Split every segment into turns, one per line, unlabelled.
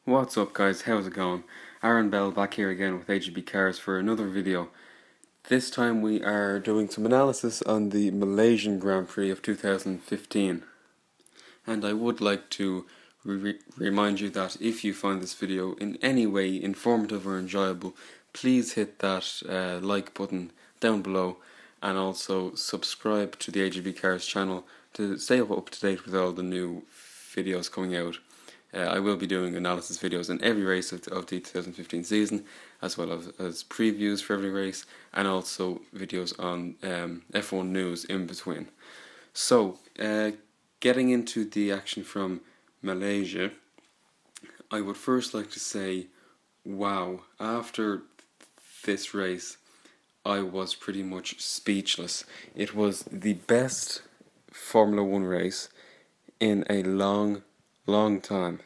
What's up guys, how's it going? Aaron Bell back here again with AGB Cars for another video. This time we are doing some analysis on the Malaysian Grand Prix of 2015. And I would like to remind you that if you find this video in any way informative or enjoyable, please hit that like button down below and also subscribe to the AGB Cars channel to stay up to date with all the new videos coming out. I will be doing analysis videos in every race of the 2015 season, as well as previews for every race, and also videos on F1 news in between. So, getting into the action from Malaysia, I would first like to say, wow, after this race, I was pretty much speechless. It was the best Formula 1 race in a long time,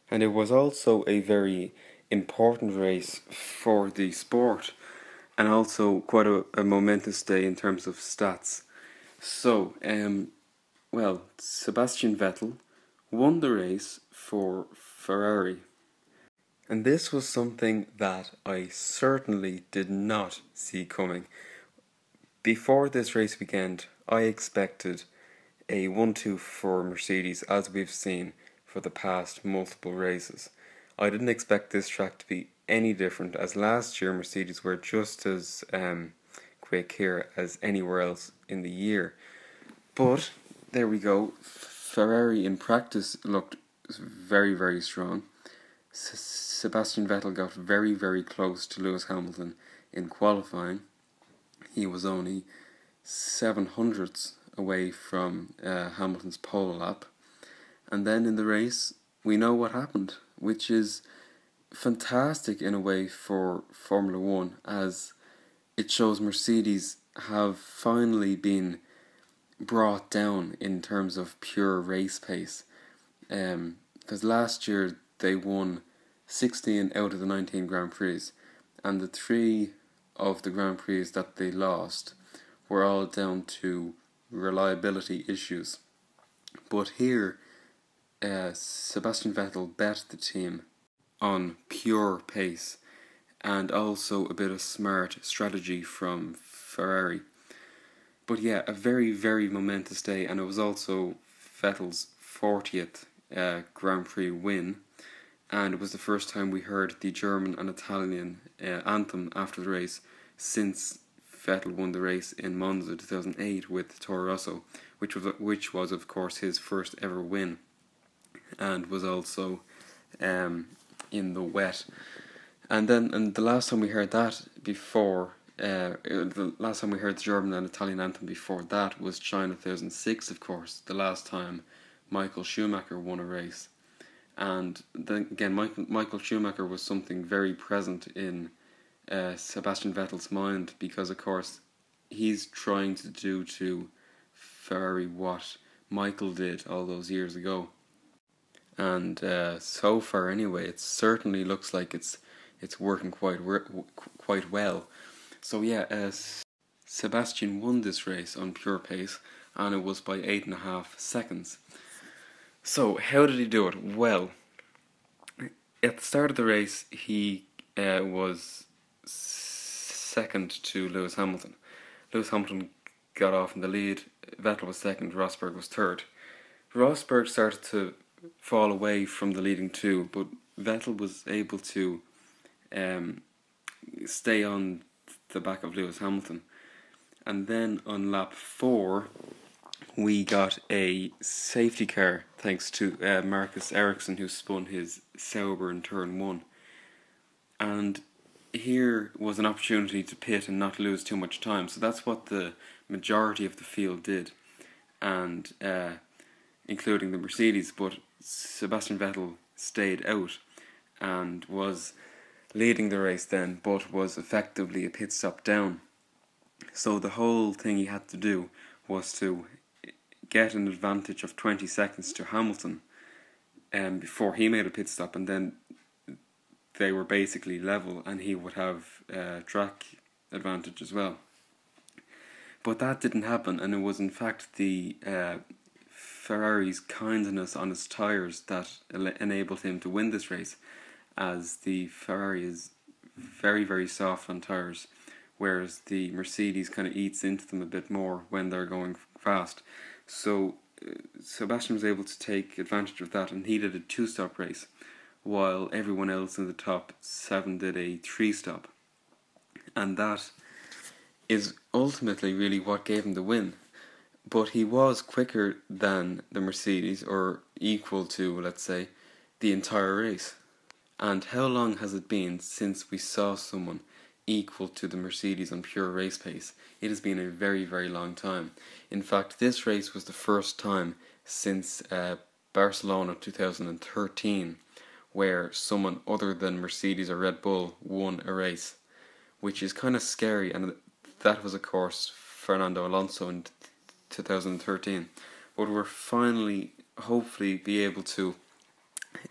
and it was also a very important race for the sport, and also quite a momentous day in terms of stats. So, well, Sebastian Vettel won the race for Ferrari, and this was something that I certainly did not see coming. Before this race weekend, I expected a 1-2 for Mercedes, as we've seen for the past multiple races. I didn't expect this track to be any different, as last year Mercedes were just as quick here as anywhere else in the year. But there we go. Ferrari in practice looked very strong. Sebastian Vettel got very close to Lewis Hamilton in qualifying. He was only 700ths away from Hamilton's pole lap, and then in the race we know what happened, which is fantastic in a way for Formula 1, as it shows Mercedes have finally been brought down in terms of pure race pace, because last year they won 16 out of the 19 Grand Prix, and the 3 of the Grand Prix that they lost were all down to reliability issues. But here, Sebastian Vettel bet the team on pure pace and also a bit of smart strategy from Ferrari. But yeah, a very momentous day, and it was also Vettel's 40th Grand Prix win, and it was the first time we heard the German and Italian anthem after the race since Vettel won the race in Monza 2008 with Toro Rosso, which was of course his first ever win, and was also in the wet. And the last time we heard that before, the last time we heard the German and Italian anthem before that was China 2006, of course, the last time Michael Schumacher won a race. And then again, Michael Schumacher was something very present in Sebastian Vettel's mind, because of course he's trying to do to Ferrari what Michael did all those years ago, and so far anyway it certainly looks like it's working quite well. So yeah, Sebastian won this race on pure pace, and it was by 8.5 seconds. So how did he do it? Well, at the start of the race he was second to Lewis Hamilton. Lewis Hamilton got off in the lead, Vettel was second, Rosberg was third. Rosberg started to fall away from the leading two, but Vettel was able to stay on the back of Lewis Hamilton. And then on lap 4 we got a safety car thanks to Marcus Ericsson, who spun his Sauber in turn 1. And here was an opportunity to pit and not lose too much time. So that's what the majority of the field did, and including the Mercedes. But Sebastian Vettel stayed out and was leading the race then, but was effectively a pit stop down. So the whole thing he had to do was to get an advantage of 20 seconds to Hamilton before he made a pit stop, and then they were basically level and he would have track advantage as well. But that didn't happen, and it was in fact the Ferrari's kindness on his tyres that enabled him to win this race, as the Ferrari is very, very soft on tyres, whereas the Mercedes kind of eats into them a bit more when they're going fast. So Sebastian was able to take advantage of that, and he did a 2-stop race, while everyone else in the top 7 did a 3-stop. And that is ultimately really what gave him the win. But he was quicker than the Mercedes, or equal to, let's say, the entire race. And how long has it been since we saw someone equal to the Mercedes on pure race pace? It has been a very, very long time. In fact, this race was the first time since Barcelona 2013 where someone other than Mercedes or Red Bull won a race, which is kind of scary. And that was, of course, Fernando Alonso in 2013. But we're finally, hopefully, be able to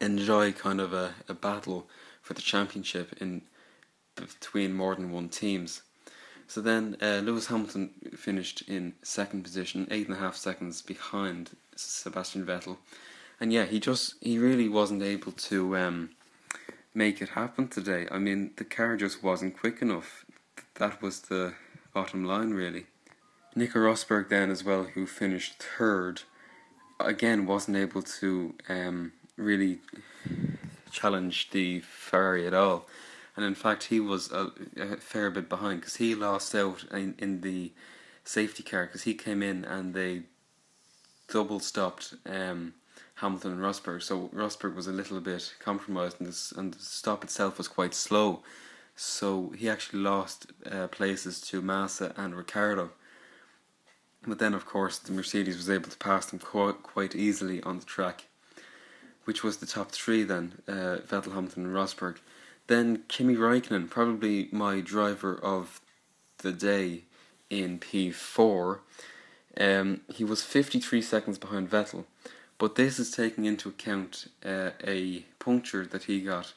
enjoy kind of a battle for the championship in between more than one teams. So then Lewis Hamilton finished in second position, 8.5 seconds behind Sebastian Vettel. And yeah, he really wasn't able to make it happen today. I mean, the car just wasn't quick enough. That was the bottom line, really. Nico Rosberg then as well, who finished third, again wasn't able to really challenge the Ferrari at all. And in fact, he was a fair bit behind, because he lost out in the safety car, because he came in and they double stopped Hamilton and Rosberg. So Rosberg was a little bit compromised, and the stop itself was quite slow. So he actually lost places to Massa and Ricciardo. But then, of course, the Mercedes was able to pass them quite easily on the track, which was the top 3 then, Vettel, Hamilton and Rosberg. Then Kimi Raikkonen, probably my driver of the day in P4. He was 53 seconds behind Vettel, but this is taking into account a puncture that he got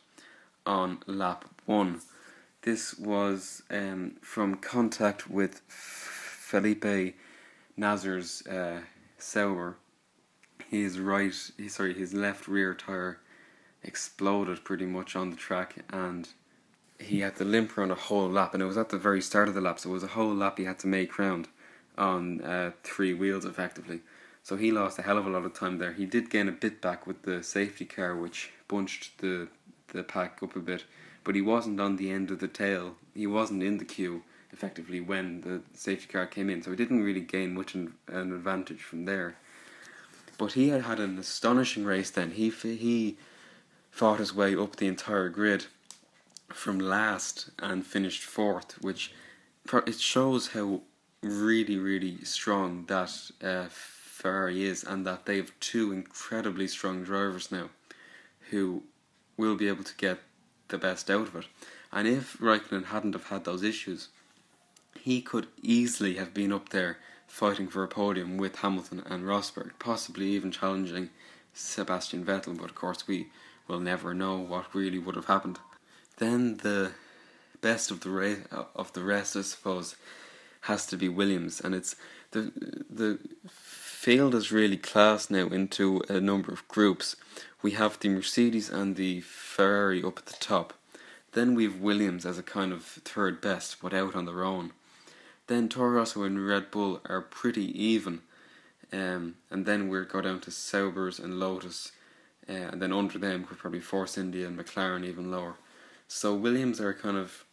on lap 1. This was from contact with Felipe Nasr's Sauber. His left rear tyre exploded pretty much on the track, and he had to limp around a whole lap, and it was at the very start of the lap, so it was a whole lap he had to make round on 3 wheels effectively. So he lost a hell of a lot of time there. He did gain a bit back with the safety car, which bunched the pack up a bit, but he wasn't on the end of the tail. He wasn't in the queue effectively when the safety car came in, so he didn't really gain much an advantage from there. But he had an astonishing race then. He fought his way up the entire grid from last and finished 4th, which it shows how really, really strong that Ferrari is, and that they have 2 incredibly strong drivers now who will be able to get the best out of it. And if Raikkonen hadn't have had those issues, he could easily have been up there fighting for a podium with Hamilton and Rosberg, possibly even challenging Sebastian Vettel, but of course we will never know what really would have happened. Then the best of the rest, I suppose, has to be Williams, and it's the field is really classed now into a number of groups. We have the Mercedes and the Ferrari up at the top. Then we've Williams as a kind of third best, but out on their own. Then Toro Rosso and Red Bull are pretty even, and then we'll go down to Saubers and Lotus, and then under them we're probably Force India and McLaren even lower. So Williams are kind of,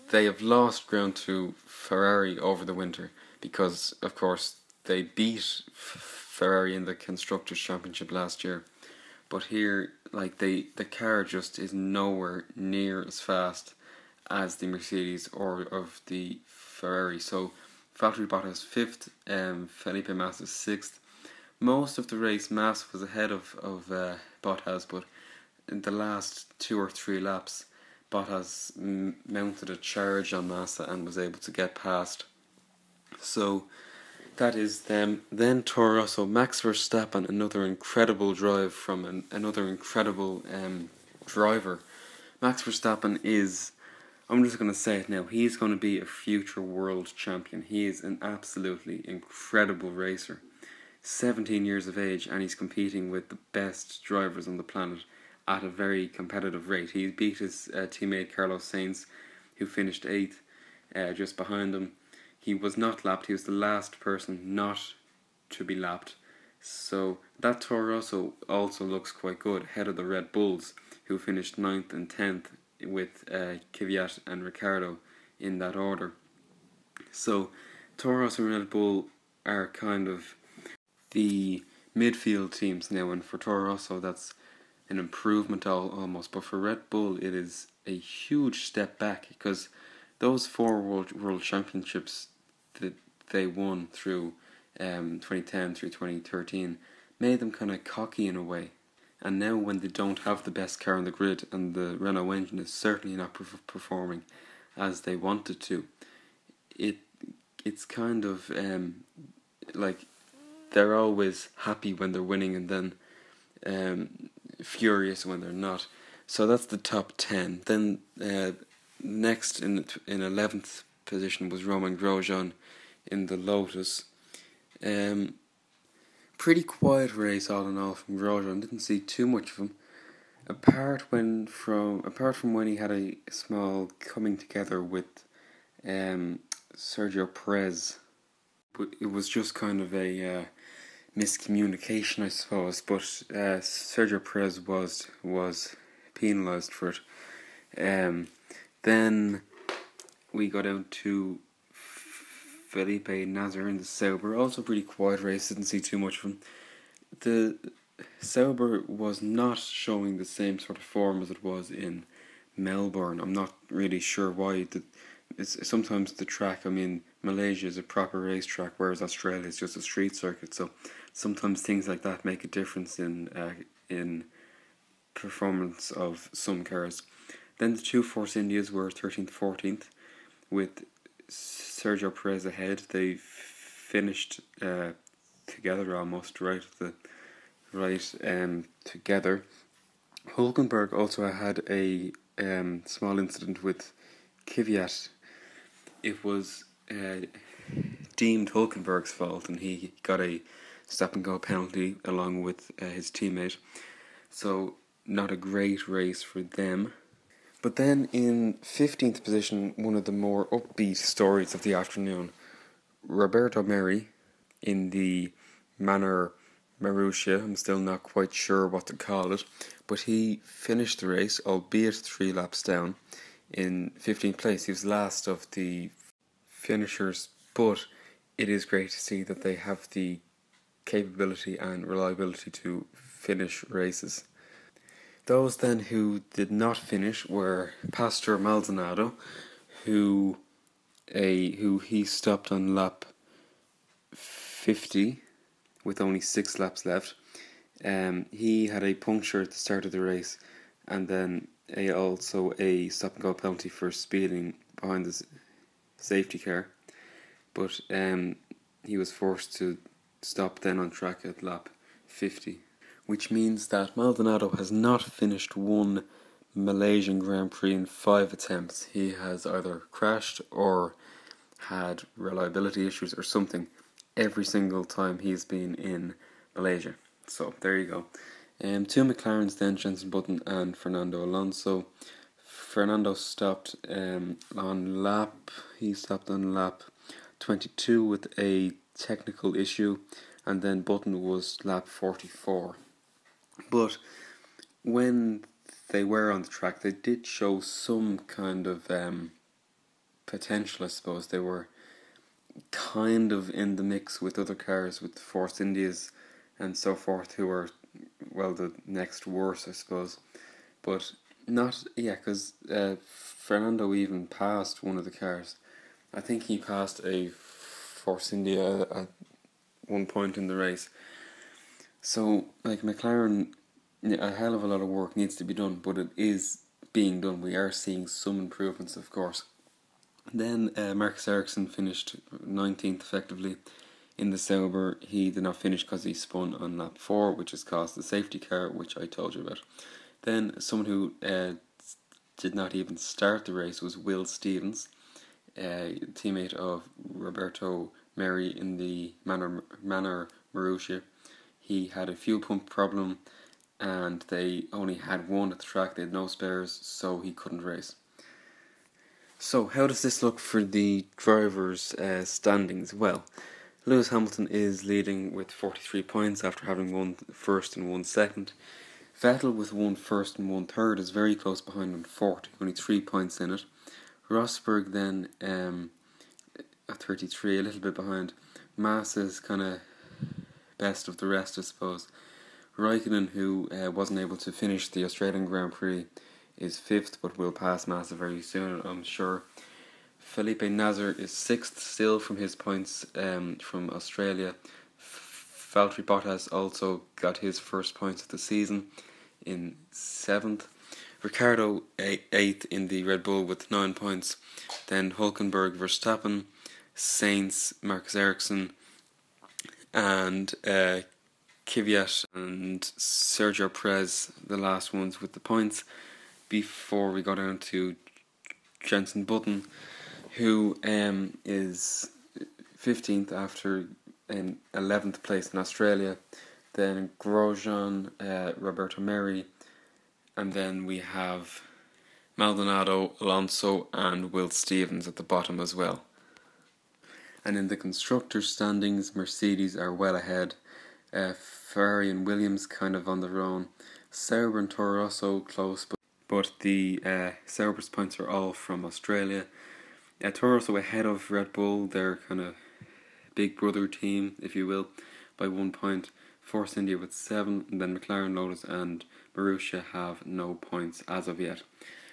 they have lost ground to Ferrari over the winter, because of course they beat Ferrari in the Constructors' Championship last year. But here, like, the car just is nowhere near as fast as the Mercedes or of the Ferrari. So Valtteri Bottas 5th, Felipe Massa 6th. Most of the race, Massa was ahead of Bottas, but in the last 2 or 3 laps, Bottas mounted a charge on Massa and was able to get past. So that is them. Then Toro Rosso, Max Verstappen, another incredible drive from another incredible driver. Max Verstappen is, I'm just going to say it now, he's going to be a future world champion. He is an absolutely incredible racer. 17 years of age, and he's competing with the best drivers on the planet at a very competitive rate. He beat his teammate Carlos Sainz, who finished 8th, just behind him. He was not lapped. He was the last person not to be lapped. So that Toro Rosso also looks quite good, ahead of the Red Bulls, who finished 9th and 10th with Kvyat and Ricciardo in that order. So Toro Rosso and Red Bull are kind of the midfield teams now, and for Toro Rosso that's an improvement almost, but for Red Bull it is a huge step back, because those 4 world championships that they won through 2010 through 2013 made them kind of cocky in a way, and now when they don't have the best car on the grid and the Renault engine is certainly not performing as they wanted to, it's kind of like they're always happy when they're winning and then furious when they're not. So that's the top 10. Then next in 11th position was Romain Grosjean in the Lotus. Pretty quiet race all in all from Grosjean. Didn't see too much of him, apart from when he had a small coming together with Sergio Perez. But it was just kind of a miscommunication, I suppose. But Sergio Perez was penalised for it. Then we got down to Felipe Nasr in the Sauber. Also pretty quiet race, didn't see too much of him. The Sauber was not showing the same sort of form as it was in Melbourne. I'm not really sure why. Sometimes the track, Malaysia is a proper racetrack, whereas Australia is just a street circuit, so sometimes things like that make a difference in performance of some cars. Then the 2 Force Indias were 13th, 14th, with Sergio Perez ahead. They finished together almost, together. Hulkenberg also had a small incident with Kvyat. It was deemed Hulkenberg's fault, and he got a stop-and-go penalty along with his teammate. So not a great race for them. But then in 15th position, one of the more upbeat stories of the afternoon, Roberto Merhi in the Marussia. I'm still not quite sure what to call it, but he finished the race, albeit 3 laps down, in 15th place. He was last of the finishers, but it is great to see that they have the capability and reliability to finish races. Those then who did not finish were Pastor Maldonado, who he stopped on lap 50 with only 6 laps left. He had a puncture at the start of the race, and then also a stop-and-go penalty for speeding behind the safety car. But he was forced to stop then on track at lap 50, which means that Maldonado has not finished one Malaysian Grand Prix in 5 attempts. He has either crashed or had reliability issues or something every single time he's been in Malaysia. So there you go. 2 McLarens then, Jenson Button and Fernando Alonso. Fernando stopped on lap 22 with a technical issue, and then Button was lap 44. But when they were on the track, they did show some kind of potential, I suppose. They were kind of in the mix with other cars, with the Force Indias and so forth, who were, well, the next worst, I suppose. But not, because Fernando even passed one of the cars. I think he passed a Force India at one point in the race. So, McLaren, a hell of a lot of work needs to be done, but it is being done. We are seeing some improvements, of course. Then Marcus Ericsson finished 19th effectively in the Sauber. He did not finish because he spun on lap 4, which has caused the safety car, which I told you about. Then someone who did not even start the race was Will Stevens, teammate of Roberto Merhi in the Marussia. He had a fuel pump problem and they only had one at the track. They had no spares, so he couldn't race. So how does this look for the drivers' standings? Well, Lewis Hamilton is leading with 43 points after having won first and won second. Vettel with 1 first and 1 third is very close behind on 40, only 3 points in it. Rosberg then at 33, a little bit behind. Massa is kind of best of the rest, I suppose. Raikkonen, who wasn't able to finish the Australian Grand Prix, is 5th, but will pass Massa very soon, I'm sure. Felipe Nasr is 6th still from his points from Australia. Valtteri Bottas also got his first points of the season in 7th. Ricciardo 8th in the Red Bull with 9 points. Then Hulkenberg, Verstappen, Sainz, Marcus Ericsson, and Kvyat and Sergio Perez, the last ones with the points, before we go down to Jenson Button, who is 15th after 11th place in Australia. Then Grosjean, Roberto Merhi, and then we have Maldonado, Alonso and Will Stevens at the bottom as well. And in the constructors' standings, Mercedes are well ahead. Ferrari and Williams kind of on their own. Sauber and Toro Rosso close, but the Sauber's points are all from Australia. Toro Rosso ahead of Red Bull, their kind of big brother team, if you will, by 1 point. Force India with 7, and then McLaren, Lotus and Marussia have no points as of yet.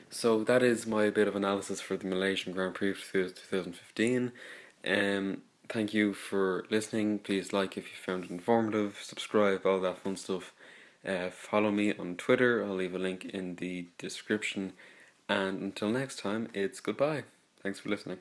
So that is my bit of analysis for the Malaysian Grand Prix of 2015. Thank you for listening. Please like if you found it informative, subscribe, all that fun stuff. Follow me on Twitter. I'll leave a link in the description. And until next time, it's goodbye. Thanks for listening.